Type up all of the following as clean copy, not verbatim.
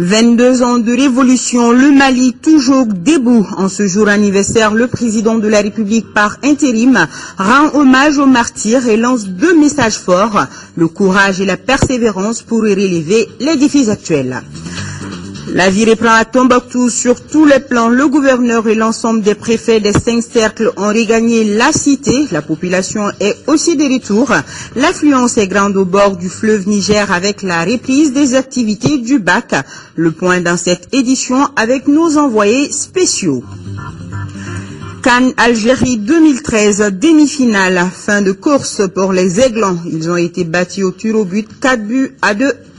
22 ans de révolution, le Mali toujours debout. En ce jour anniversaire, le président de la République par intérim rend hommage aux martyrs et lance 2 messages forts, le courage et la persévérance pour relever les défis actuels. La vie reprend à Tombouctou sur tous les plans. Le gouverneur et l'ensemble des préfets des 5 cercles ont regagné la cité. La population est aussi de retour. L'affluence est grande au bord du fleuve Niger avec la reprise des activités du bac. Le point dans cette édition avec nos envoyés spéciaux. CAN Algérie 2013, demi-finale, fin de course pour les Aiglons. Ils ont été battus au tir au but 4-2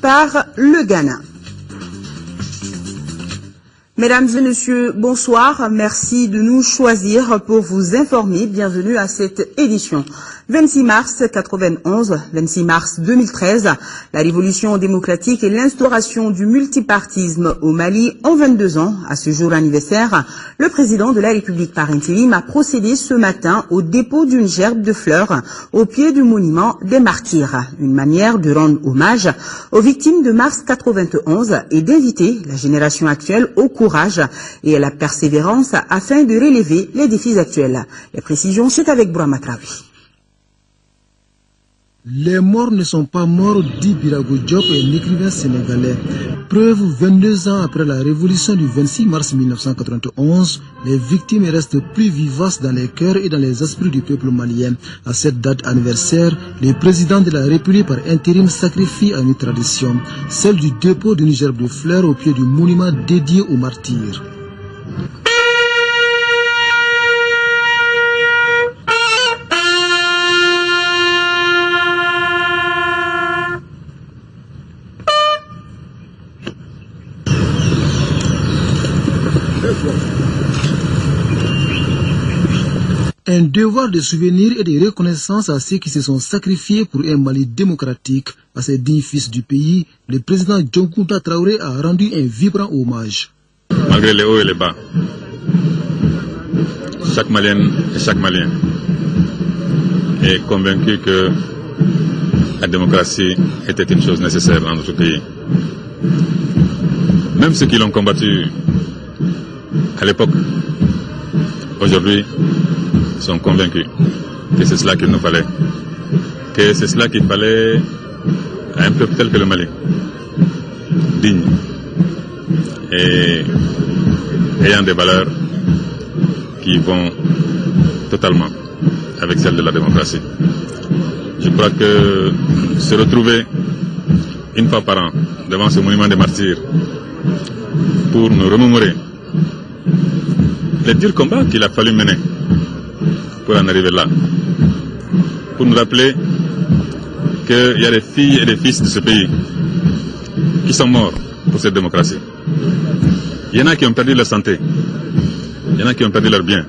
par le Ghana. Mesdames et messieurs, bonsoir. Merci de nous choisir pour vous informer. Bienvenue à cette édition. 26 mars 91, 26 mars 2013, la révolution démocratique et l'instauration du multipartisme au Mali ont 22 ans. À ce jour anniversaire, le président de la République par intérim a procédé ce matin au dépôt d'une gerbe de fleurs au pied du monument des martyrs. Une manière de rendre hommage aux victimes de mars 91 et d'inviter la génération actuelle au courage et à la persévérance afin de relever les défis actuels. Les précisions, c'est avec Bourama Traoui. Les morts ne sont pas morts, dit Birago Diop, un écrivain sénégalais. Preuve, 22 ans après la révolution du 26 mars 1991, les victimes restent plus vivaces dans les cœurs et dans les esprits du peuple malien. À cette date anniversaire, le président de la République par intérim sacrifie à une tradition, celle du dépôt d'une gerbe de fleurs au pied du monument dédié aux martyrs. Un devoir de souvenir et de reconnaissance à ceux qui se sont sacrifiés pour un Mali démocratique. À ces dignes fils du pays, le président Dioncounda Traoré a rendu un vibrant hommage. Malgré les hauts et les bas, chaque Malienne et chaque Malien est convaincu que la démocratie était une chose nécessaire dans notre pays. Même ceux qui l'ont combattu à l'époque, aujourd'hui, sont convaincus que c'est cela qu'il nous fallait, que c'est cela qu'il fallait à un peuple tel que le Mali, digne et ayant des valeurs qui vont totalement avec celles de la démocratie. Je crois que se retrouver une fois par an devant ce monument des martyrs pour nous remémorer les durs combats qu'il a fallu mener pour en arriver là, pour nous rappeler qu'il y a des filles et des fils de ce pays qui sont morts pour cette démocratie. Il y en a qui ont perdu leur santé, il y en a qui ont perdu leurs biens,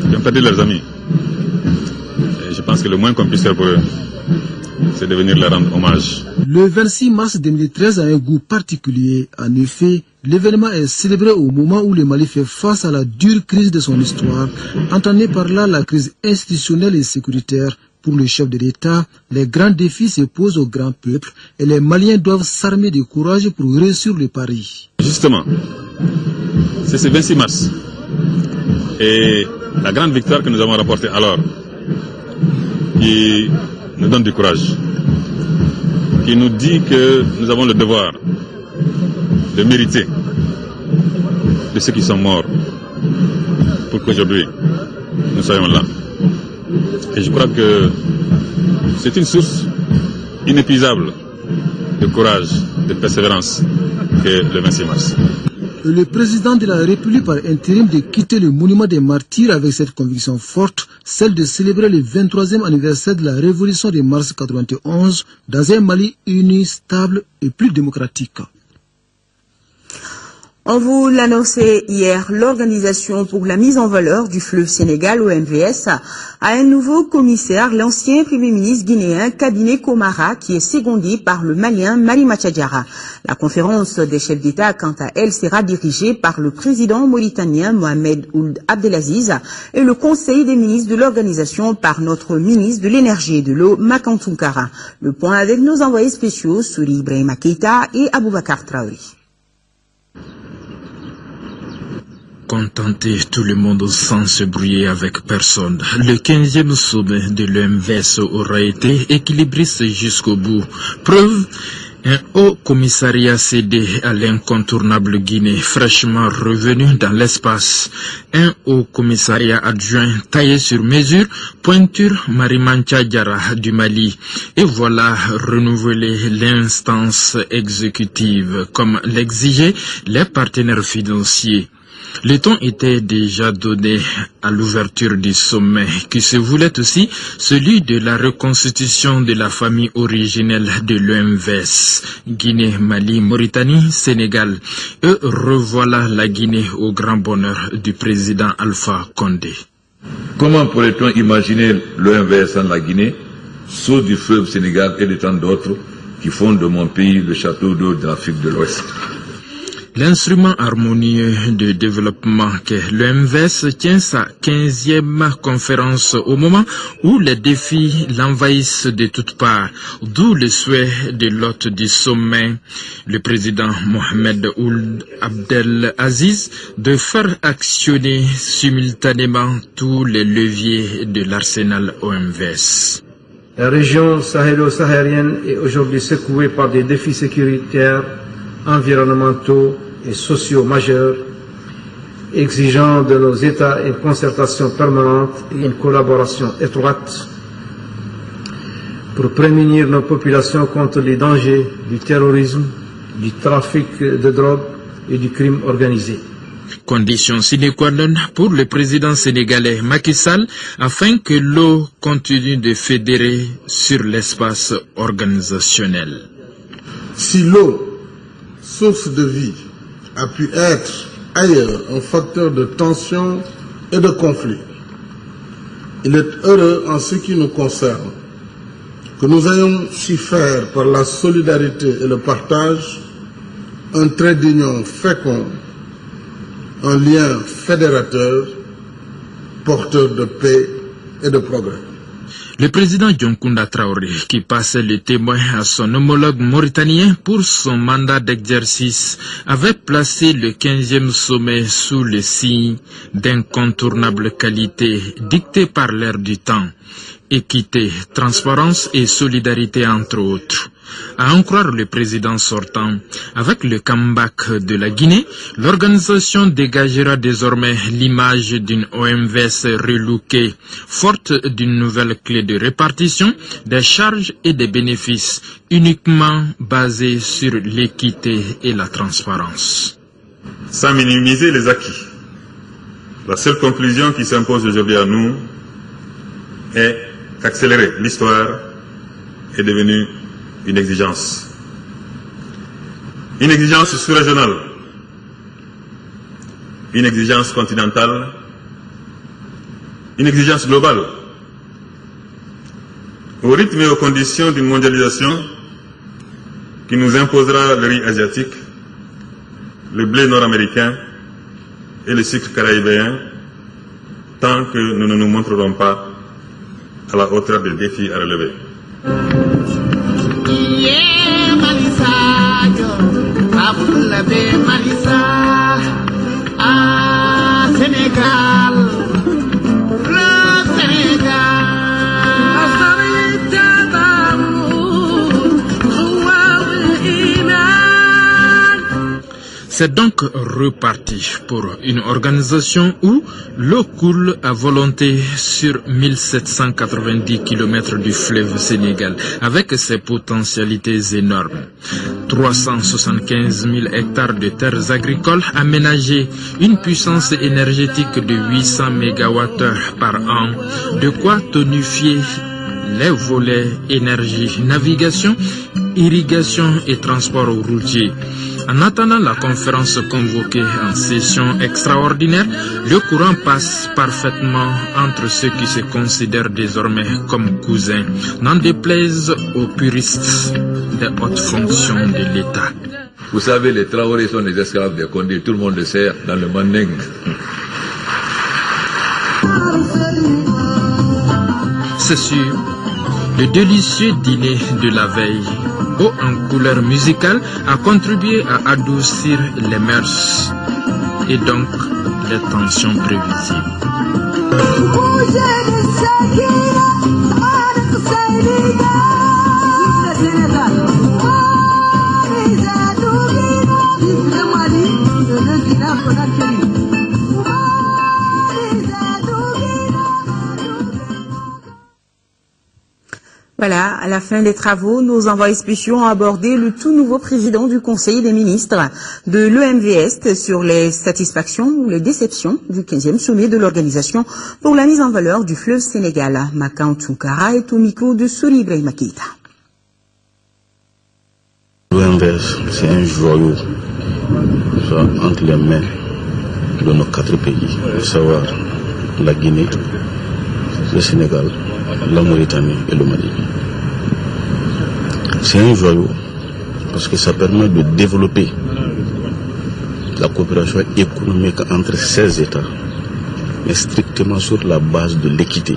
qui ont perdu leurs amis. Et je pense que le moins qu'on puisse faire pour eux, c'est de venir leur rendre hommage. Le 26 mars 2013 a un goût particulier. En effet, l'événement est célébré au moment où le Mali fait face à la dure crise de son histoire. Entendez par là la crise institutionnelle et sécuritaire. Pour le chef de l'État, les grands défis se posent au grand peuple et les Maliens doivent s'armer de courage pour réussir le pari. Justement, c'est ce 26 mars et la grande victoire que nous avons remportée alors qui nous donne du courage, qui nous dit que nous avons le devoir de mériter de ceux qui sont morts pour qu'aujourd'hui nous soyons là. Et je crois que c'est une source inépuisable de courage, de persévérance que le 26 mars. Le président de la République par intérim de quitter le monument des martyrs avec cette conviction forte, celle de célébrer le 23e anniversaire de la révolution de mars 91 dans un Mali uni, stable et plus démocratique. On vous l'annonçait hier, l'Organisation pour la mise en valeur du fleuve Sénégal, OMVS, a un nouveau commissaire, l'ancien Premier ministre guinéen Kabiné Komara, qui est secondé par le Malien Marima Tchadjara. La conférence des chefs d'État, quant à elle, sera dirigée par le président mauritanien Mohamed Ould Abdelaziz et le conseil des ministres de l'organisation par notre ministre de l'énergie et de l'eau, Makantunkara. Le point avec nos envoyés spéciaux, Souri Ibrahima Keita et Aboubakar Traoré. contenter tout le monde sans se brouiller avec personne. Le 15e sommet de l'OMVS aura été équilibriste jusqu'au bout. Preuve, un haut commissariat cédé à l'incontournable Guinée, fraîchement revenu dans l'espace. Un haut commissariat adjoint taillé sur mesure, pointure Marimancha Diarra du Mali. Et voilà renouveler l'instance exécutive, comme l'exigeaient les partenaires financiers. Le ton était déjà donné à l'ouverture du sommet, qui se voulait aussi celui de la reconstitution de la famille originelle de l'OMVS, Guinée, Mali, Mauritanie, Sénégal. Et revoilà la Guinée au grand bonheur du président Alpha Condé. Comment pourrait-on imaginer l'OMVS en la Guinée, sauf du fleuve Sénégal et de tant d'autres qui font de mon pays le château d'eau de l'Afrique de l'Ouest? L'instrument harmonieux de développement qu'est l'OMVS tient sa 15e conférence au moment où les défis l'envahissent de toutes parts, d'où le souhait de l'hôte du sommet, le président Mohamed Ould Abdel Aziz, de faire actionner simultanément tous les leviers de l'arsenal OMVS. La région sahélo-saharienne est aujourd'hui secouée par des défis sécuritaires, environnementaux et sociaux majeurs, exigeant de nos États une concertation permanente et une collaboration étroite pour prémunir nos populations contre les dangers du terrorisme, du trafic de drogue et du crime organisé. Condition sine qua non pour le président sénégalais Macky Sall afin que l'eau continue de fédérer sur l'espace organisationnel. Si l'eau, source de vie, a pu être ailleurs un facteur de tension et de conflit, il est heureux en ce qui nous concerne que nous ayons su faire par la solidarité et le partage un trait d'union fécond, un lien fédérateur, porteur de paix et de progrès. Le président Dioncounda Traoré, qui passait le témoin à son homologue mauritanien pour son mandat d'exercice, avait placé le 15e sommet sous le signe d'incontournables qualités dictées par l'air du temps, équité, transparence et solidarité entre autres. À en croire le président sortant, avec le comeback de la Guinée, l'organisation dégagera désormais l'image d'une OMVS relookée, forte d'une nouvelle clé de répartition des charges et des bénéfices, uniquement basée sur l'équité et la transparence. Sans minimiser les acquis, la seule conclusion qui s'impose aujourd'hui à nous est qu'accélérer l'histoire est devenue une exigence sous-régionale, une exigence continentale, une exigence globale. Au rythme et aux conditions d'une mondialisation qui nous imposera le riz asiatique, le blé nord-américain et le sucre caraïbéen, tant que nous ne nous montrerons pas à la hauteur des défis à relever. C'est donc reparti pour une organisation où l'eau coule à volonté sur 1790 km du fleuve Sénégal, avec ses potentialités énormes. 375 000 hectares de terres agricoles aménagées, une puissance énergétique de 800 MWh par an, de quoi tonifier les volets énergie, navigation, irrigation et transport routier. En attendant la conférence convoquée en session extraordinaire, le courant passe parfaitement entre ceux qui se considèrent désormais comme cousins, n'en déplaise aux puristes des hautes fonctions de l'État. Vous savez, les Traoré sont les esclaves des Condé, tout le monde le sait dans le Manding. C'est sûr, le délicieux dîner de la veille, haut en couleur musicale, a contribué à adoucir les mœurs. et donc les tensions prévisibles. Voilà, à la fin des travaux, nos envoyés spéciaux ont abordé le tout nouveau président du Conseil des ministres de l'EMVS sur les satisfactions ou les déceptions du 15e sommet de l'Organisation pour la mise en valeur du fleuve Sénégal. Makan Toukara est au micro de Souri Ibrahima Keïta. L'EMVS, c'est un joyau entre les mains de nos 4 pays, à savoir la Guinée, le Sénégal, la Mauritanie et le Mali. C'est un joyau parce que ça permet de développer la coopération économique entre ces États, mais strictement sur la base de l'équité,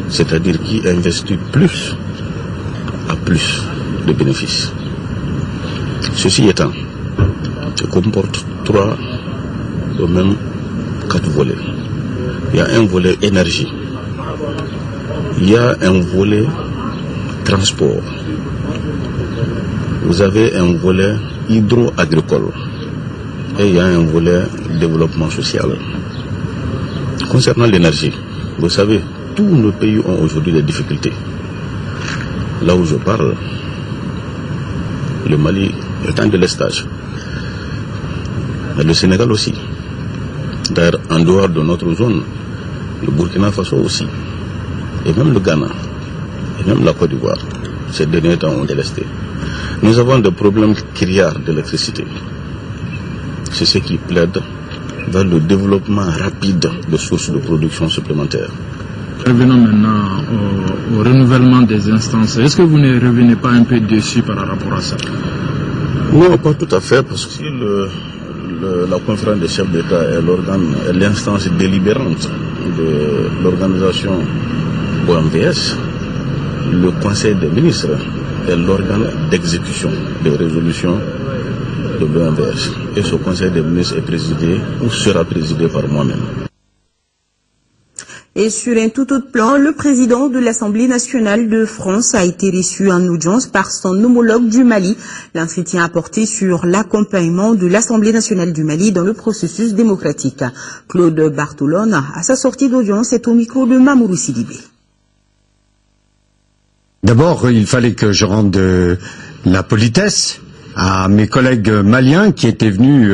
c'est-à-dire qui investit plus à plus de bénéfices. Ceci étant, ça comporte 3 ou même 4 volets. Il y a un volet énergie, il y a un volet transport, vous avez un volet hydro-agricole et il y a un volet développement social. Concernant l'énergie, vous savez, tous nos pays ont aujourd'hui des difficultés. Là où je parle, le Mali est un délestage, mais le Sénégal aussi. D'ailleurs, en dehors de notre zone, le Burkina Faso aussi, et même le Ghana, et même la Côte d'Ivoire, ces derniers temps ont délesté. Nous avons des problèmes criards d'électricité. C'est ce qui plaide vers le développement rapide de sources de production supplémentaires. Revenons maintenant au renouvellement des instances. Est-ce que vous ne revenez pas un peu dessus par rapport à ça? Non, pas tout à fait, parce que la conférence des chefs d'État est l'instance délibérante de l'organisation OMVS. Le Conseil des ministres est l'organe d'exécution des résolutions de l'OMVS. Et ce Conseil des ministres est présidé ou sera présidé par moi-même. Et sur un tout autre plan, le président de l'Assemblée nationale de France a été reçu en audience par son homologue du Mali. L'entretien a porté sur l'accompagnement de l'Assemblée nationale du Mali dans le processus démocratique. Claude Bartolone, à sa sortie d'audience, est au micro de Mamourou Sidibé. D'abord, il fallait que je rende la politesse à mes collègues maliens qui étaient venus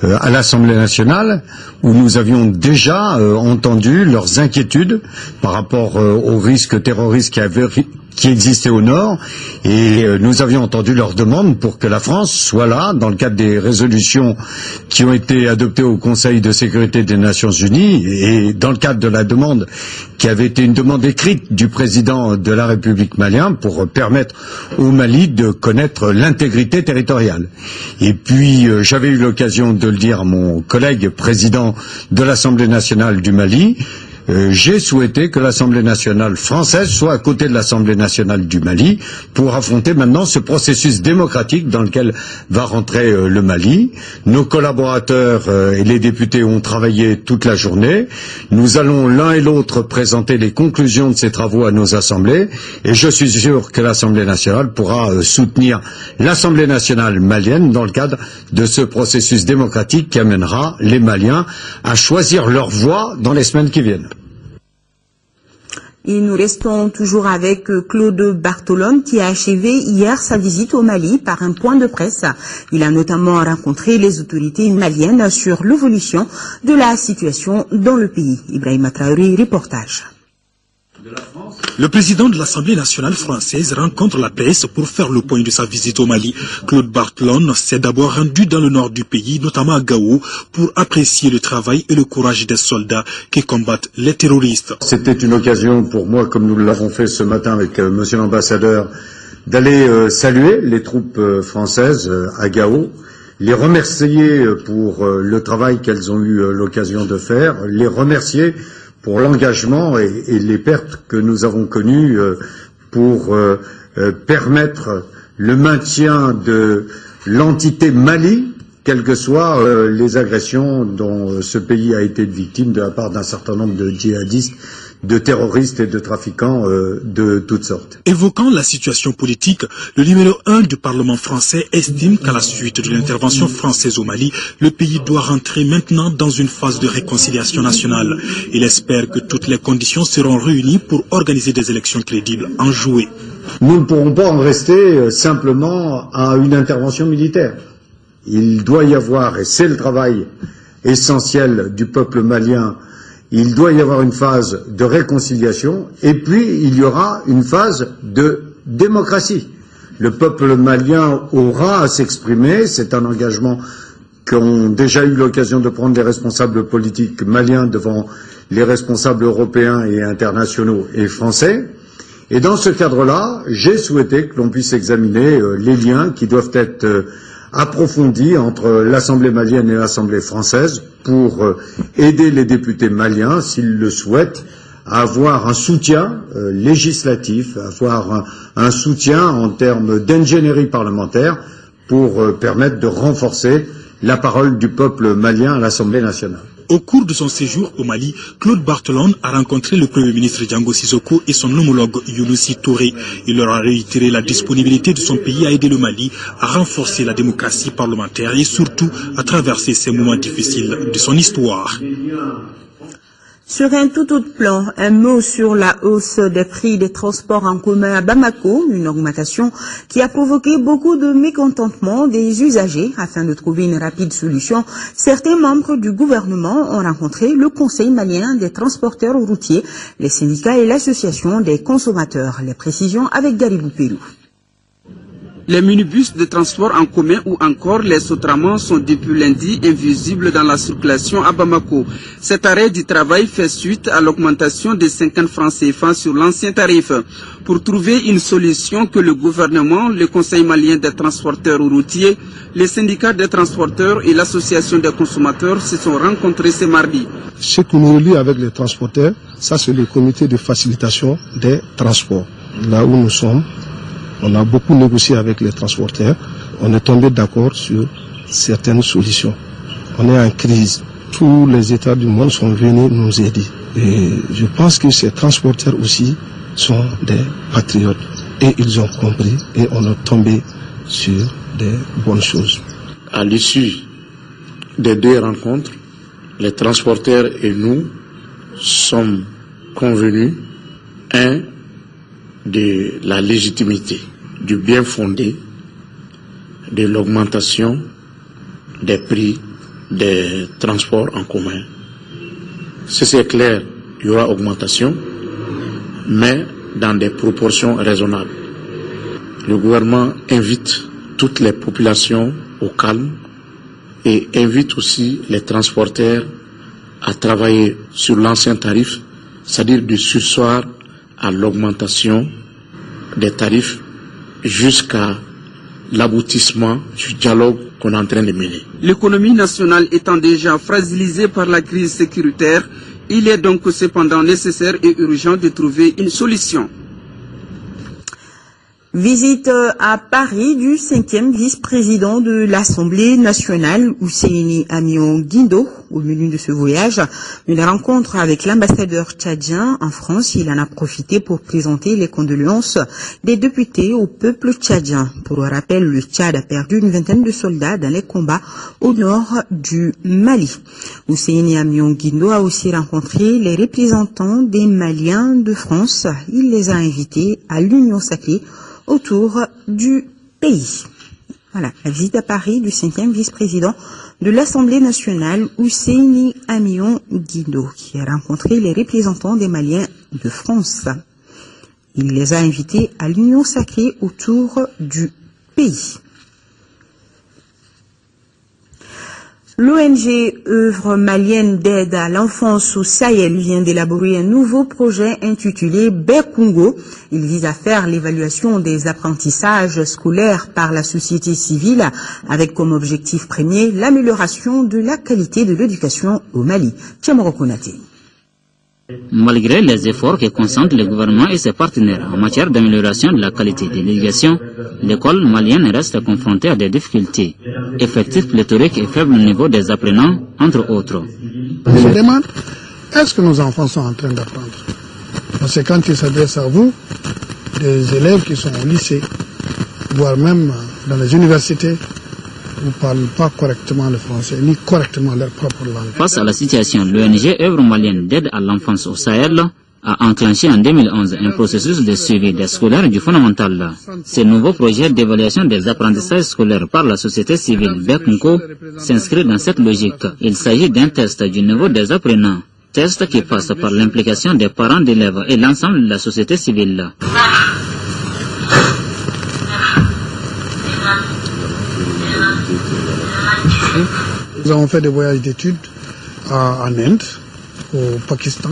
à l'Assemblée nationale, où nous avions déjà entendu leurs inquiétudes par rapport aux risques terroristes qui existaient au nord, et nous avions entendu leurs demandes pour que la France soit là, dans le cadre des résolutions qui ont été adoptées au Conseil de sécurité des Nations Unies, et dans le cadre de la demande qui avait été une demande écrite du président de la République malienne pour permettre au Mali de connaître l'intégrité territoriale. Et puis, j'avais eu l'occasion de le dire à mon collègue président de l'Assemblée nationale du Mali, j'ai souhaité que l'Assemblée nationale française soit à côté de l'Assemblée nationale du Mali pour affronter maintenant ce processus démocratique dans lequel va rentrer le Mali. Nos collaborateurs et les députés ont travaillé toute la journée. Nous allons l'un et l'autre présenter les conclusions de ces travaux à nos assemblées, et je suis sûr que l'Assemblée nationale pourra soutenir l'Assemblée nationale malienne dans le cadre de ce processus démocratique qui amènera les Maliens à choisir leur voie dans les semaines qui viennent. Et nous restons toujours avec Claude Bartolone qui a achevé hier sa visite au Mali par un point de presse. Il a notamment rencontré les autorités maliennes sur l'évolution de la situation dans le pays. Ibrahima Traoré, reportage. Le président de l'Assemblée nationale française rencontre la presse pour faire le point de sa visite au Mali. Claude Bartolone s'est d'abord rendu dans le nord du pays, notamment à Gao, pour apprécier le travail et le courage des soldats qui combattent les terroristes. C'était une occasion pour moi, comme nous l'avons fait ce matin avec monsieur l'ambassadeur, d'aller saluer les troupes françaises à Gao, les remercier pour le travail qu'elles ont eu l'occasion de faire, les remercier pour l'engagement et les pertes que nous avons connues pour permettre le maintien de l'entité Mali quelles que soient les agressions dont ce pays a été victime de la part d'un certain nombre de djihadistes, de terroristes et de trafiquants de toutes sortes. Évoquant la situation politique, le numéro 1 du Parlement français estime qu'à la suite de l'intervention française au Mali, le pays doit rentrer maintenant dans une phase de réconciliation nationale. Il espère que toutes les conditions seront réunies pour organiser des élections crédibles enjouées. Nous ne pourrons pas en rester simplement à une intervention militaire. Il doit y avoir, et c'est le travail essentiel du peuple malien, il doit y avoir une phase de réconciliation et puis il y aura une phase de démocratie. Le peuple malien aura à s'exprimer, c'est un engagement qu'ont déjà eu l'occasion de prendre les responsables politiques maliens devant les responsables européens et internationaux et français. Et dans ce cadre-là, j'ai souhaité que l'on puisse examiner les liens qui doivent être approfondis entre l'Assemblée malienne et l'Assemblée française pour aider les députés maliens, s'ils le souhaitent, à avoir un soutien législatif, à avoir un soutien en termes d'ingénierie parlementaire pour permettre de renforcer la parole du peuple malien à l'Assemblée nationale. Au cours de son séjour au Mali, Claude Barthelone a rencontré le Premier ministre Django Sissoko et son homologue Younousi Touré. Il leur a réitéré la disponibilité de son pays à aider le Mali à renforcer la démocratie parlementaire et surtout à traverser ces moments difficiles de son histoire. Sur un tout autre plan, un mot sur la hausse des prix des transports en commun à Bamako, une augmentation qui a provoqué beaucoup de mécontentement des usagers. Afin de trouver une rapide solution, certains membres du gouvernement ont rencontré le Conseil malien des transporteurs routiers, les syndicats et l'association des consommateurs. Les précisions avec Garibou Pérou. Les minibus de transport en commun ou encore les Sotramans sont depuis lundi invisibles dans la circulation à Bamako. Cet arrêt du travail fait suite à l'augmentation de 50 francs CFA sur l'ancien tarif. Pour trouver une solution que le gouvernement, le Conseil malien des transporteurs routiers, les syndicats des transporteurs et l'association des consommateurs se sont rencontrés ce mardi. Ce qui nous relie avec les transporteurs, ça c'est le comité de facilitation des transports. Là où nous sommes, on a beaucoup négocié avec les transporteurs. On est tombé d'accord sur certaines solutions. On est en crise. Tous les États du monde sont venus nous aider. Et je pense que ces transporteurs aussi sont des patriotes. Et ils ont compris et on est tombé sur des bonnes choses. À l'issue des deux rencontres, les transporteurs et nous sommes convenus, de la légitimité, du bien fondé, de l'augmentation des prix des transports en commun. Si c'est clair, il y aura augmentation, mais dans des proportions raisonnables. Le gouvernement invite toutes les populations au calme et invite aussi les transporteurs à travailler sur l'ancien tarif, c'est-à-dire de surseoir à l'augmentation des tarifs jusqu'à l'aboutissement du dialogue qu'on est en train de mener. L'économie nationale étant déjà fragilisée par la crise sécuritaire, il est donc cependant nécessaire et urgent de trouver une solution. Visite à Paris du 5e vice-président de l'Assemblée nationale, Ousseini Amion Guindo. Au menu de ce voyage, une rencontre avec l'ambassadeur tchadien en France. Il en a profité pour présenter les condoléances des députés au peuple tchadien. Pour rappel, le Tchad a perdu une vingtaine de soldats dans les combats au nord du Mali. Ousseini Amion Guindo a aussi rencontré les représentants des Maliens de France. Il les a invités à l'Union sacrée autour du pays. Voilà, la visite à Paris du 5e vice-président de l'Assemblée nationale, Ousseini Amion Guindo, qui a rencontré les représentants des Maliens de France. Il les a invités à l'Union sacrée autour du pays. L'ONG Œuvre malienne d'aide à l'enfance au Sahel vient d'élaborer un nouveau projet intitulé Bekungo. Il vise à faire l'évaluation des apprentissages scolaires par la société civile avec comme objectif premier l'amélioration de la qualité de l'éducation au Mali. Tiamoro Konaté. Malgré les efforts que consentent le gouvernement et ses partenaires en matière d'amélioration de la qualité de l'éducation, l'école malienne reste confrontée à des difficultés, effectifs pléthoriques et faible niveau des apprenants, entre autres. Je me demande, est-ce que nos enfants sont en train d'apprendre? C'est quand ils s'adressent à vous, des élèves qui sont au lycée, voire même dans les universités, ne parlent pas correctement le français, ni correctement leur propre langue. Face à la situation, l'ONG Œuvre malienne d'aide à l'enfance au Sahel a enclenché en 2011 un processus de suivi des scolaires du fondamental. Ce nouveau projet d'évaluation des apprentissages scolaires par la société civile BECNCO s'inscrit dans cette logique. Il s'agit d'un test du niveau des apprenants, test qui passe par l'implication des parents d'élèves et l'ensemble de la société civile. Nous avons fait des voyages d'études en Inde, au Pakistan,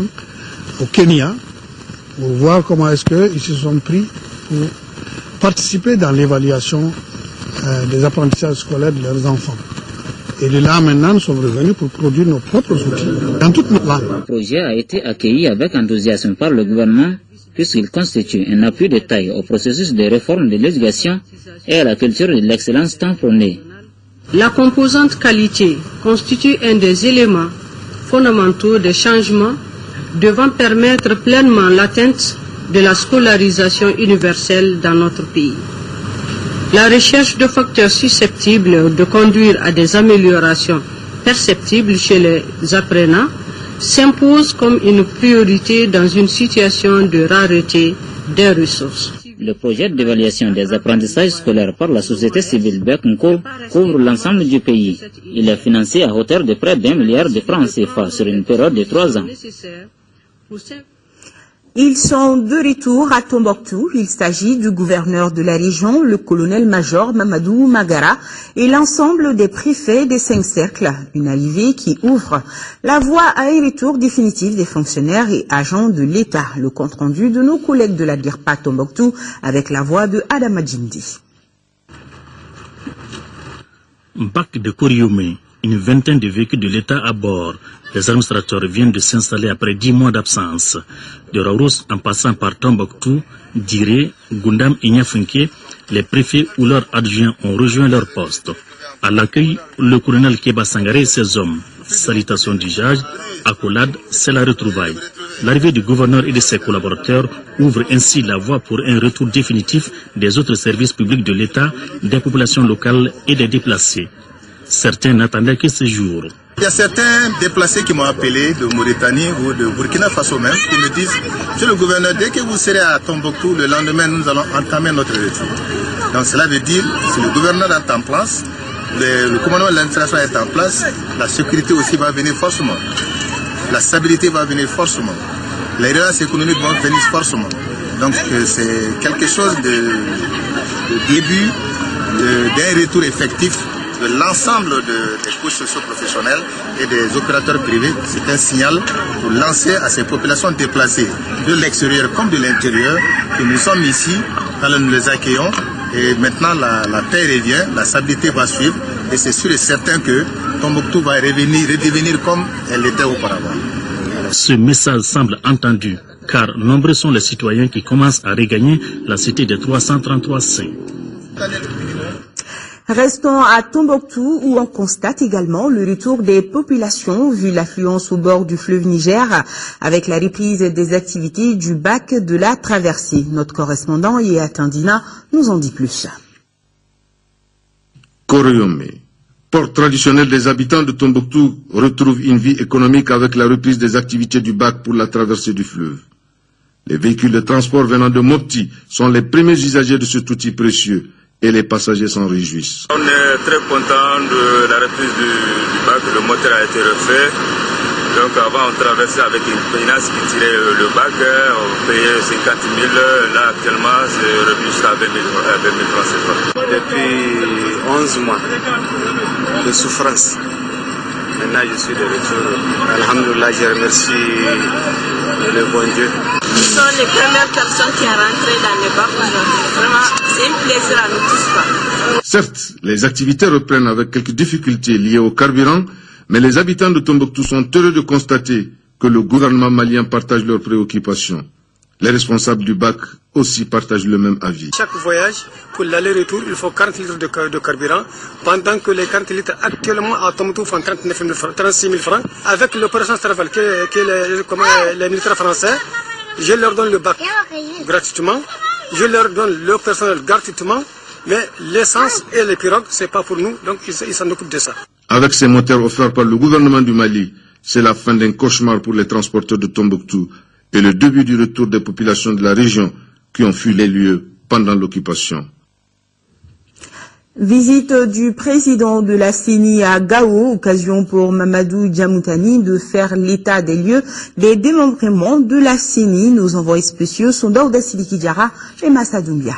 au Kenya, pour voir comment est-ce qu'ils se sont pris pour participer dans l'évaluation des apprentissages scolaires de leurs enfants. Et de là maintenant, nous sommes revenus pour produire nos propres outils dans toutes nos langues. Le projet a été accueilli avec enthousiasme par le gouvernement puisqu'il constitue un appui de taille au processus de réforme de l'éducation et à la culture de l'excellence tant prônée. La composante qualité constitue un des éléments fondamentaux des changements devant permettre pleinement l'atteinte de la scolarisation universelle dans notre pays. La recherche de facteurs susceptibles de conduire à des améliorations perceptibles chez les apprenants s'impose comme une priorité dans une situation de rareté des ressources. Le projet d'évaluation des apprentissages scolaires par la société civile BECNCO couvre l'ensemble du pays. Il est financé à hauteur de près d'1 milliard de francs CFA sur une période de 3 ans. Ils sont de retour à Tombouctou. Il s'agit du gouverneur de la région, le colonel-major Mamadou Magara, et l'ensemble des préfets des 5 cercles. Une arrivée qui ouvre la voie à un retour définitif des fonctionnaires et agents de l'État. Le compte-rendu de nos collègues de la DIRPA Tombouctou avec la voix de Adama Djindi. Bac de Koriomé, une vingtaine de véhicules de l'État à bord. Les administrateurs viennent de s'installer après 10 mois d'absence. De Raourous en passant par Tombouctou, Diré, Gundam et Niafunke, les préfets ou leurs adjoints ont rejoint leur poste. À l'accueil, le colonel Keba Sangaré et ses hommes. Salutations du juge, accolade, c'est la retrouvaille. L'arrivée du gouverneur et de ses collaborateurs ouvre ainsi la voie pour un retour définitif des autres services publics de l'État, des populations locales et des déplacés. Certains n'attendaient que ce jour. Il y a certains déplacés qui m'ont appelé de Mauritanie ou de Burkina Faso même, qui me disent, monsieur le gouverneur, dès que vous serez à Tombouctou, le lendemain, nous allons entamer notre retour. Donc cela veut dire, si le gouverneur est en place, le commandement de l'administration est en place, la sécurité aussi va venir forcément. La stabilité va venir forcément. Les relations économiques vont venir forcément. Donc c'est quelque chose de début d'un retour effectif de l'ensemble des couches socio-professionnelles et des opérateurs privés. C'est un signal pour lancer à ces populations déplacées de l'extérieur comme de l'intérieur que nous sommes ici, quand nous les accueillons et maintenant la paix revient, la stabilité va suivre et c'est sûr et certain que Tombouctou va redevenir comme elle était auparavant. Ce message semble entendu car nombreux sont les citoyens qui commencent à regagner la cité des 333 saints. Restons à Tombouctou où on constate également le retour des populations vu l'affluence au bord du fleuve Niger avec la reprise des activités du bac de la traversée. Notre correspondant Yéa Tandina nous en dit plus. Koriomé, port traditionnel des habitants de Tombouctou, retrouve une vie économique avec la reprise des activités du bac pour la traversée du fleuve. Les véhicules de transport venant de Mopti sont les premiers usagers de cet outil précieux. Et les passagers s'en réjouissent. On est très content de la reprise du bac, le moteur a été refait. Donc avant on traversait avec une pénasse qui tirait le bac, on payait 50 000, là actuellement c'est revenu jusqu'à 20 000 francs CFA. Depuis 11 mois de souffrance, maintenant je suis de retour. Alhamdoulilah, je remercie le bon Dieu. Nous sommes les premières personnes qui sont rentrées dans le bac aujourd'hui. Vraiment, c'est un plaisir à nous tous. Certes, les activités reprennent avec quelques difficultés liées au carburant, mais les habitants de Tombouctou sont heureux de constater que le gouvernement malien partage leurs préoccupations. Les responsables du BAC aussi partagent le même avis. Chaque voyage, pour l'aller-retour, il faut 40 litres de carburant, pendant que les 40 litres actuellement à Tombouctou font 36 000 francs. Avec l'opération Straval, les militaires français, je leur donne le BAC gratuitement, je leur donne le personnel gratuitement, mais l'essence et les pirogues, c'est pas pour nous, donc ils s'en occupent de ça. Avec ces moteurs offerts par le gouvernement du Mali, c'est la fin d'un cauchemar pour les transporteurs de Tombouctou et le début du retour des populations de la région qui ont fui les lieux pendant l'occupation. Visite du président de la CENI à Gao, occasion pour Mamadou Djamoutani de faire l'état des lieux des démembrements de la CENI. Nos envoyés spéciaux sont d'Orda Sidiki Diarra et Massa Doumbia.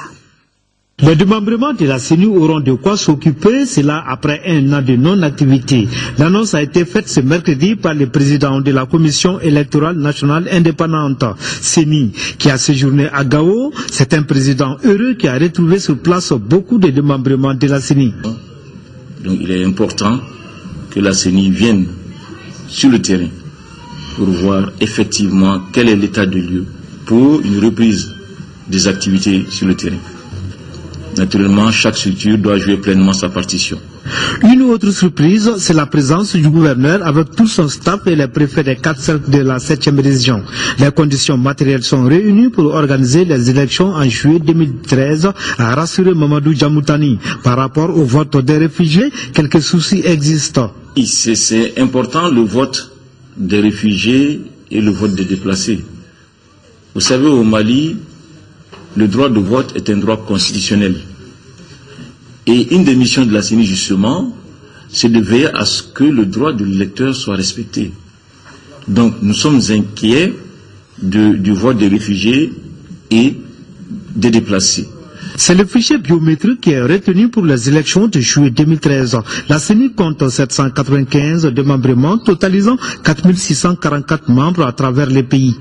Les démembrements de la CENI auront de quoi s'occuper, cela après un an de non-activité. L'annonce a été faite ce mercredi par le président de la Commission électorale nationale indépendante, CENI, qui a séjourné à Gao. C'est un président heureux qui a retrouvé sur place beaucoup de démembrements de la CENI. Donc il est important que la CENI vienne sur le terrain pour voir effectivement quel est l'état de lieu pour une reprise des activités sur le terrain. Naturellement, chaque structure doit jouer pleinement sa partition. Une autre surprise, c'est la présence du gouverneur avec tout son staff et les préfets des 4 cercles de la 7e région. Les conditions matérielles sont réunies pour organiser les élections en juillet 2013, a rassuré Mamadou Djamoutani. Par rapport au vote des réfugiés, quelques soucis existent. C'est important le vote des réfugiés et le vote des déplacés. Vous savez, au Mali, le droit de vote est un droit constitutionnel. Et une des missions de la CENI, justement, c'est de veiller à ce que le droit de l'électeur soit respecté. Donc, nous sommes inquiets du vote des réfugiés et des déplacés. C'est le fichier biométrique qui est retenu pour les élections de juillet 2013. La CENI compte 795 démembrements, totalisant 4644 membres à travers les pays.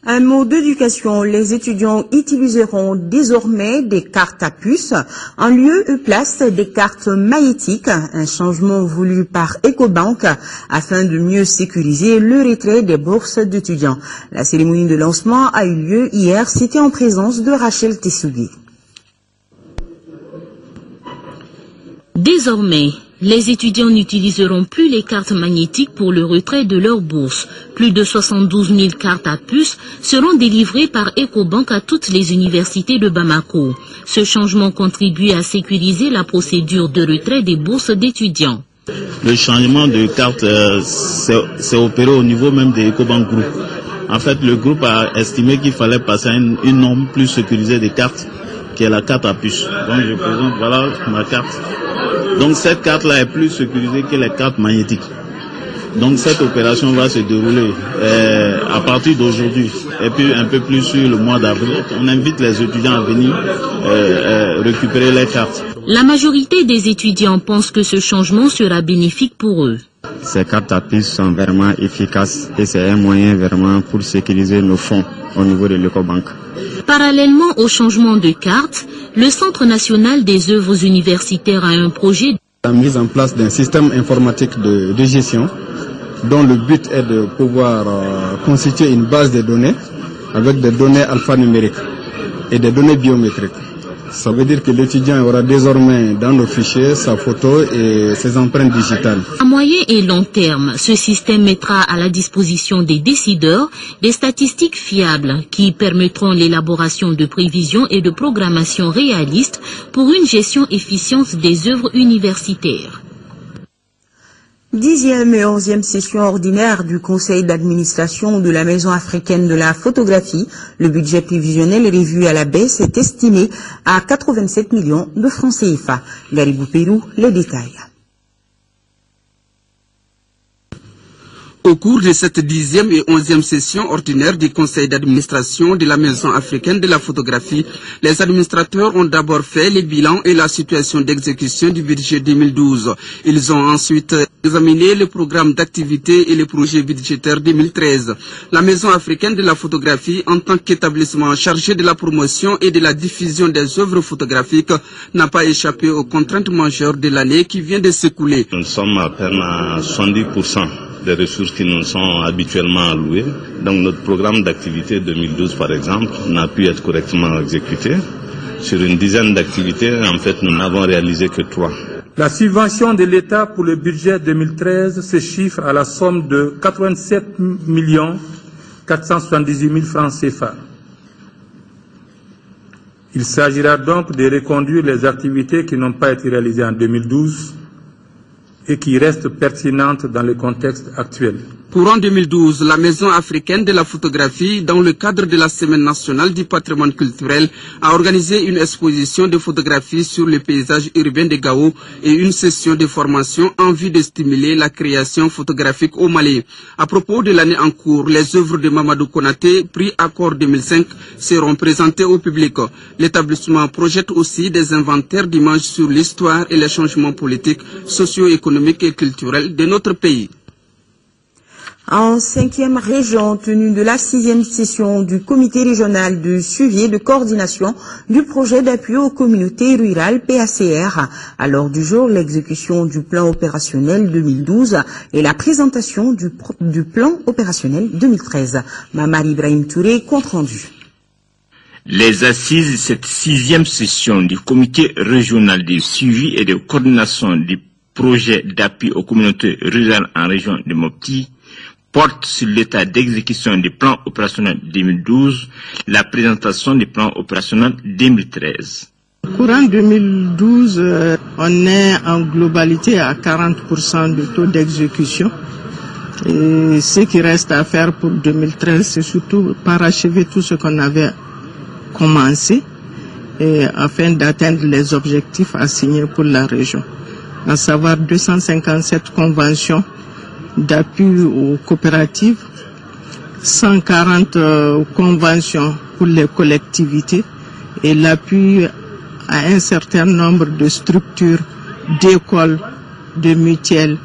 Un mot d'éducation, les étudiants utiliseront désormais des cartes à puce en lieu et place des cartes magnétiques, un changement voulu par Ecobank afin de mieux sécuriser le retrait des bourses d'étudiants. La cérémonie de lancement a eu lieu hier, c'était en présence de Rachel Tessougui. Désormais, les étudiants n'utiliseront plus les cartes magnétiques pour le retrait de leur bourse. Plus de 72 000 cartes à puce seront délivrées par Ecobank à toutes les universités de Bamako. Ce changement contribue à sécuriser la procédure de retrait des bourses d'étudiants. Le changement de carte s'est opéré au niveau même de Ecobank Group. En fait, le groupe a estimé qu'il fallait passer à une norme plus sécurisée des cartes, qui est la carte à puce. Donc je présente, voilà ma carte. Donc cette carte-là est plus sécurisée que les cartes magnétiques. Donc cette opération va se dérouler à partir d'aujourd'hui et puis un peu plus sur le mois d'avril. On invite les étudiants à venir récupérer les cartes. La majorité des étudiants pensent que ce changement sera bénéfique pour eux. Ces cartes à puce sont vraiment efficaces et c'est un moyen vraiment pour sécuriser nos fonds au niveau de l'Ecobank. Parallèlement au changement de carte, le Centre national des œuvres universitaires a un projet. La mise en place d'un système informatique de gestion dont le but est de pouvoir constituer une base de données avec des données alphanumériques et des données biométriques. Ça veut dire que l'étudiant aura désormais dans le fichier sa photo et ses empreintes digitales. À moyen et long terme, ce système mettra à la disposition des décideurs des statistiques fiables qui permettront l'élaboration de prévisions et de programmation réalistes pour une gestion efficiente des œuvres universitaires. 10e et 11e session ordinaire du conseil d'administration de la Maison africaine de la photographie. Le budget prévisionnel revu à la baisse est estimé à 87 millions de francs CFA. Garibou Pérou, les détails. Au cours de cette 10e et 11e session ordinaire du conseil d'administration de la Maison africaine de la photographie, les administrateurs ont d'abord fait les bilans et la situation d'exécution du budget 2012. Ils ont ensuite examiné le programme d'activité et le projet budgétaire 2013. La Maison africaine de la photographie, en tant qu'établissement chargé de la promotion et de la diffusion des œuvres photographiques, n'a pas échappé aux contraintes majeures de l'année qui vient de s'écouler. Nous sommes à peine à 70% des ressources qui nous sont habituellement alloués. Donc notre programme d'activité 2012 par exemple n'a pu être correctement exécuté. Sur une dizaine d'activités, en fait, nous n'avons réalisé que 3. La subvention de l'État pour le budget 2013 se chiffre à la somme de 87 478 000 francs CFA. Il s'agira donc de reconduire les activités qui n'ont pas été réalisées en 2012 et qui restent pertinentes dans le contexte actuel. Courant 2012, la Maison africaine de la photographie, dans le cadre de la Semaine nationale du patrimoine culturel, a organisé une exposition de photographie sur le paysage urbain de Gao et une session de formation en vue de stimuler la création photographique au Mali. À propos de l'année en cours, les œuvres de Mamadou Konaté, prix Accord 2005, seront présentées au public. L'établissement projette aussi des inventaires d'images sur l'histoire et les changements politiques, socio-économiques et culturels de notre pays. En 5e région, tenue de la 6e session du comité régional de suivi et de coordination du projet d'appui aux communautés rurales PACR. À l'ordre du jour, l'exécution du plan opérationnel 2012 et la présentation du plan opérationnel 2013. Mamar Ibrahim Touré, compte rendu. Les assises de cette 6e session du comité régional de suivi et de coordination du projet d'appui aux communautés rurales en région de Mopti porte sur l'état d'exécution du plan opérationnel 2012, la présentation du plan opérationnel 2013. Courant 2012, on est en globalité à 40% de taux d'exécution. Et ce qui reste à faire pour 2013, c'est surtout parachever tout ce qu'on avait commencé afin d'atteindre les objectifs assignés pour la région, à savoir 257 conventions d'appui aux coopératives, 140 conventions pour les collectivités et l'appui à un certain nombre de structures, d'écoles, de mutuelles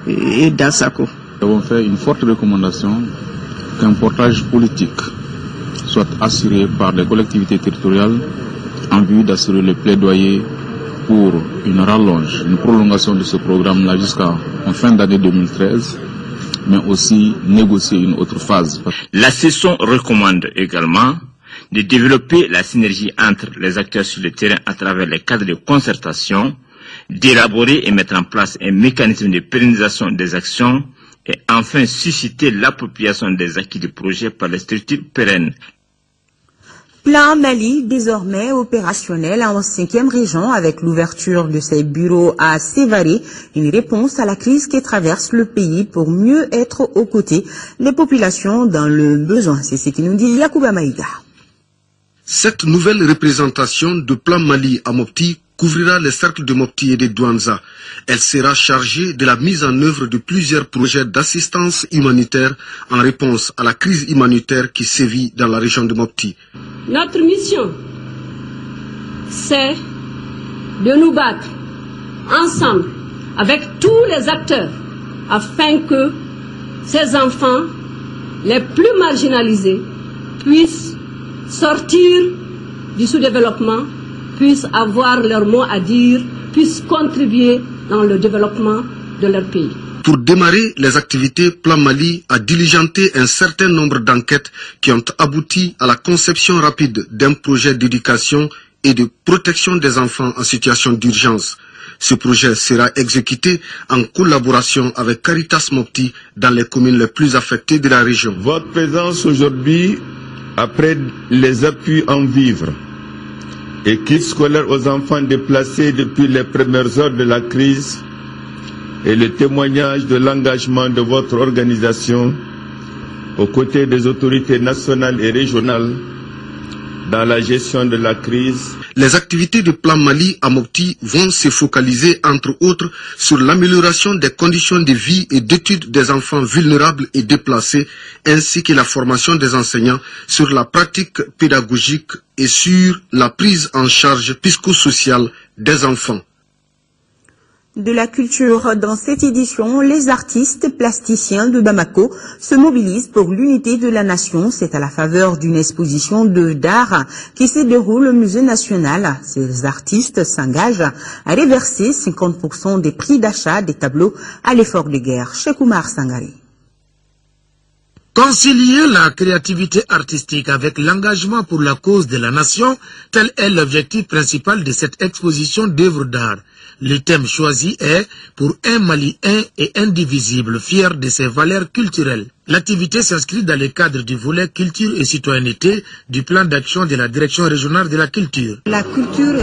et d'ASACO. Nous avons fait une forte recommandation qu'un portage politique soit assuré par les collectivités territoriales en vue d'assurer le plaidoyer pour une rallonge, une prolongation de ce programme-là jusqu'à fin d'année 2013, mais aussi négocier une autre phase. La session recommande également de développer la synergie entre les acteurs sur le terrain à travers les cadres de concertation, d'élaborer et mettre en place un mécanisme de pérennisation des actions et enfin susciter l'appropriation des acquis du projet par les structures pérennes. Plan Mali, désormais opérationnel en 5e région avec l'ouverture de ses bureaux à Sévaré, une réponse à la crise qui traverse le pays pour mieux être aux côtés des populations dans le besoin. C'est ce qui nous dit Yacouba Maïga. Cette nouvelle représentation de Plan Mali à Mopti couvrira les cercles de Mopti et de Douanza. Elle sera chargée de la mise en œuvre de plusieurs projets d'assistance humanitaire en réponse à la crise humanitaire qui sévit dans la région de Mopti. Notre mission, c'est de nous battre ensemble avec tous les acteurs afin que ces enfants les plus marginalisés puissent sortir du sous-développement, puissent avoir leur mot à dire, puissent contribuer dans le développement de leur pays. Pour démarrer les activités, Plan Mali a diligenté un certain nombre d'enquêtes qui ont abouti à la conception rapide d'un projet d'éducation et de protection des enfants en situation d'urgence. Ce projet sera exécuté en collaboration avec Caritas Mopti dans les communes les plus affectées de la région. Votre présence aujourd'hui, après les appuis en vivres et kits scolaires aux enfants déplacés depuis les premières heures de la crise, et le témoignage de l'engagement de votre organisation aux côtés des autorités nationales et régionales dans la gestion de la crise. Les activités de Plan Mali à Mopti vont se focaliser entre autres sur l'amélioration des conditions de vie et d'études des enfants vulnérables et déplacés, ainsi que la formation des enseignants sur la pratique pédagogique et sur la prise en charge psychosociale des enfants. De la culture dans cette édition, les artistes plasticiens de Bamako se mobilisent pour l'unité de la nation. C'est à la faveur d'une exposition d'art qui se déroule au Musée national. Ces artistes s'engagent à reverser 50% des prix d'achat des tableaux à l'effort de guerre. Cheikh Oumar Sangari. Concilier la créativité artistique avec l'engagement pour la cause de la nation, tel est l'objectif principal de cette exposition d'œuvres d'art. Le thème choisi est « Pour un Mali un et indivisible, fier de ses valeurs culturelles ». L'activité s'inscrit dans le cadre du volet culture et citoyenneté du plan d'action de la direction régionale de la culture. La culture,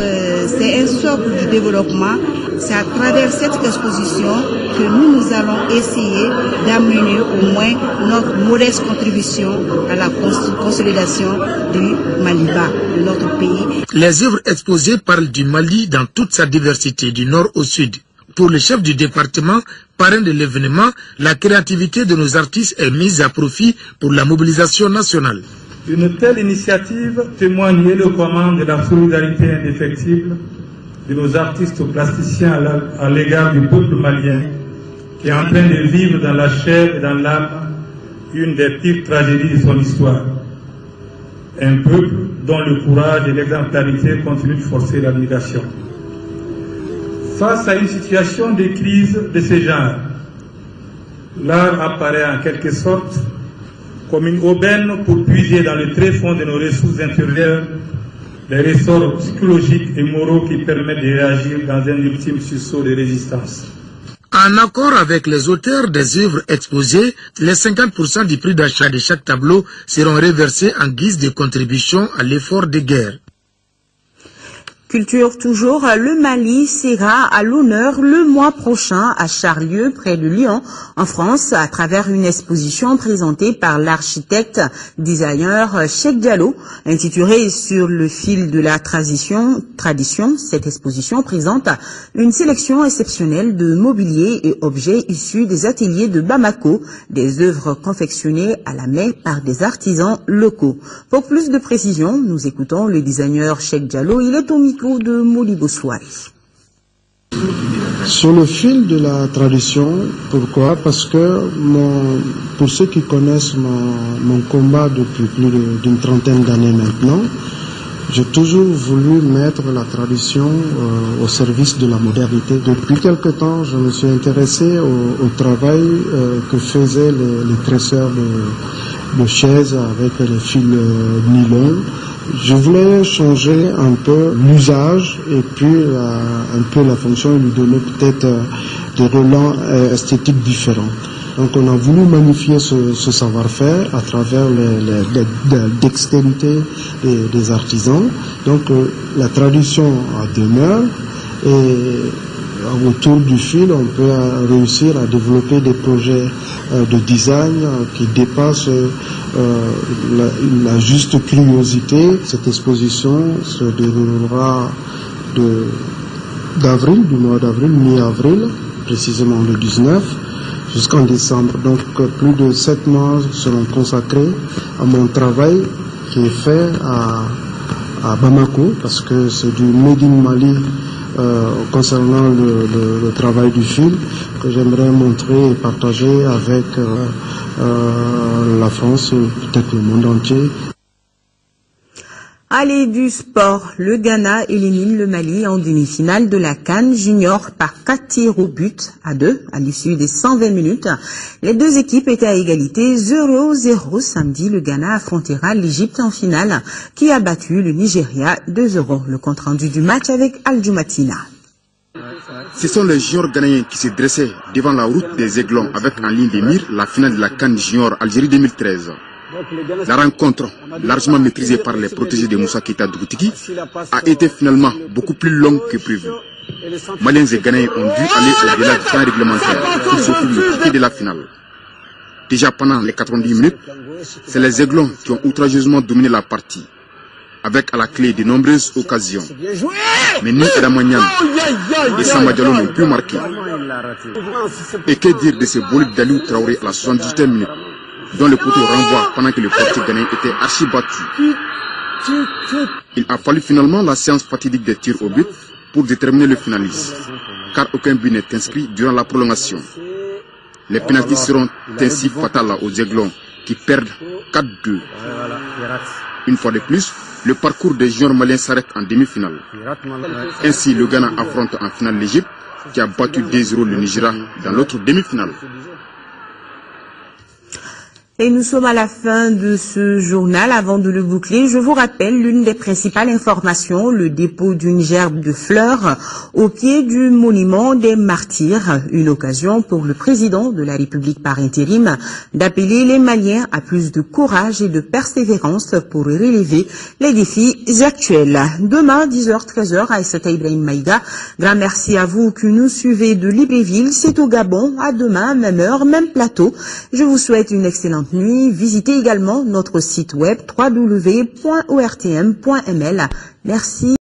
c'est un socle du développement. C'est à travers cette exposition que nous allons essayer d'amener au moins notre modeste contribution à la consolidation du Maliba, de notre pays. Les œuvres exposées parlent du Mali dans toute sa diversité, du nord au sud. Pour le chef du département, parrain de l'événement, la créativité de nos artistes est mise à profit pour la mobilisation nationale. Une telle initiative témoigne éloquemment de la solidarité indéfectible de nos artistes plasticiens à l'égard du peuple malien, qui est en train de vivre dans la chair et dans l'âme une des pires tragédies de son histoire. Un peuple dont le courage et l'exemplarité continuent de forcer l'admiration. Face à une situation de crise de ce genre, l'art apparaît en quelque sorte comme une aubaine pour puiser dans le tréfonds de nos ressources intérieures les ressorts psychologiques et moraux qui permettent de réagir dans un ultime sursaut de résistance. En accord avec les auteurs des œuvres exposées, les 50% du prix d'achat de chaque tableau seront reversés en guise de contribution à l'effort de guerre. Culture toujours, le Mali sera à l'honneur le mois prochain à Charlieu, près de Lyon, en France, à travers une exposition présentée par l'architecte designer Cheikh Diallo, intitulée Sur le fil de la tradition. Cette exposition présente une sélection exceptionnelle de mobilier et objets issus des ateliers de Bamako, des œuvres confectionnées à la main par des artisans locaux. Pour plus de précision, nous écoutons le designer Cheikh Diallo. Il est au micro de Molibo Soari. Sur le fil de la tradition, pourquoi? Parce que pour ceux qui connaissent mon combat depuis plus d'une trentaine d'années maintenant, j'ai toujours voulu mettre la tradition au service de la modernité. Depuis quelque temps, je me suis intéressé au travail que faisaient les tresseurs de chaises avec les fils nylon. Je voulais changer un peu l'usage et puis un peu la fonction et lui donner peut-être des relents esthétiques différents. Donc on a voulu magnifier ce savoir-faire à travers la dextérité des artisans. Donc la tradition demeure et autour du fil, on peut réussir à développer des projets de design qui dépassent la juste curiosité. Cette exposition se déroulera du mois d'avril, mi-avril, précisément le 19, jusqu'en décembre. Donc plus de 7 mois seront consacrés à mon travail qui est fait à Bamako, parce que c'est du Made in Mali. Concernant le travail du fil que j'aimerais montrer et partager avec la France et peut-être le monde entier. Allez, du sport, le Ghana élimine le Mali en demi-finale de la CAN Junior par 4 tirs au but à 2 à l'issue des 120 minutes. Les deux équipes étaient à égalité 0-0. Samedi, le Ghana affrontera l'Égypte en finale qui a battu le Nigeria 2-0. Le compte-rendu du match avec Al-Jumatina. Ce sont les juniors ghanéens qui se dressaient devant la route des Aiglons avec en ligne de mire la finale de la CAN Junior Algérie 2013. La rencontre, largement maîtrisée par les protégés de Moussa Keita Dougouti, a été finalement beaucoup plus longue que prévu. Maliens et Ghanéens ont dû aller au-delà du temps réglementaire pour s'occuper le ticket de la finale. Déjà pendant les 90 minutes, c'est les Aiglons qui ont outrageusement dominé la partie, avec à la clé de nombreuses occasions. Mais ni Adamanian et Samba Diallo n'ont pu marquer. Et que dire de ce bolide d'Aliou Traoré à la 78e minute, dont le poteau renvoie pendant que le portier ghanéen était archi battu. Il a fallu finalement la séance fatidique des tirs au but pour déterminer le finaliste, car aucun but n'est inscrit durant la prolongation. Les pénaltys seront ainsi fatals aux Aiglons qui perdent 4-2. Une fois de plus, le parcours des juniors maliens s'arrête en demi-finale. Ainsi, le Ghana affronte en finale l'Égypte qui a battu 2-0 le Nigeria dans l'autre demi-finale. Et nous sommes à la fin de ce journal. Avant de le boucler, je vous rappelle l'une des principales informations, le dépôt d'une gerbe de fleurs au pied du monument des martyrs. Une occasion pour le président de la République par intérim d'appeler les Maliens à plus de courage et de persévérance pour relever les défis actuels. Demain, 10h, 13h, à Aïssata Ibrahim Maïga. Grand merci à vous qui nous suivez de Libreville. C'est au Gabon. À demain, même heure, même plateau. Je vous souhaite une excellente nuit. Visitez également notre site web www.ortm.ml. Merci.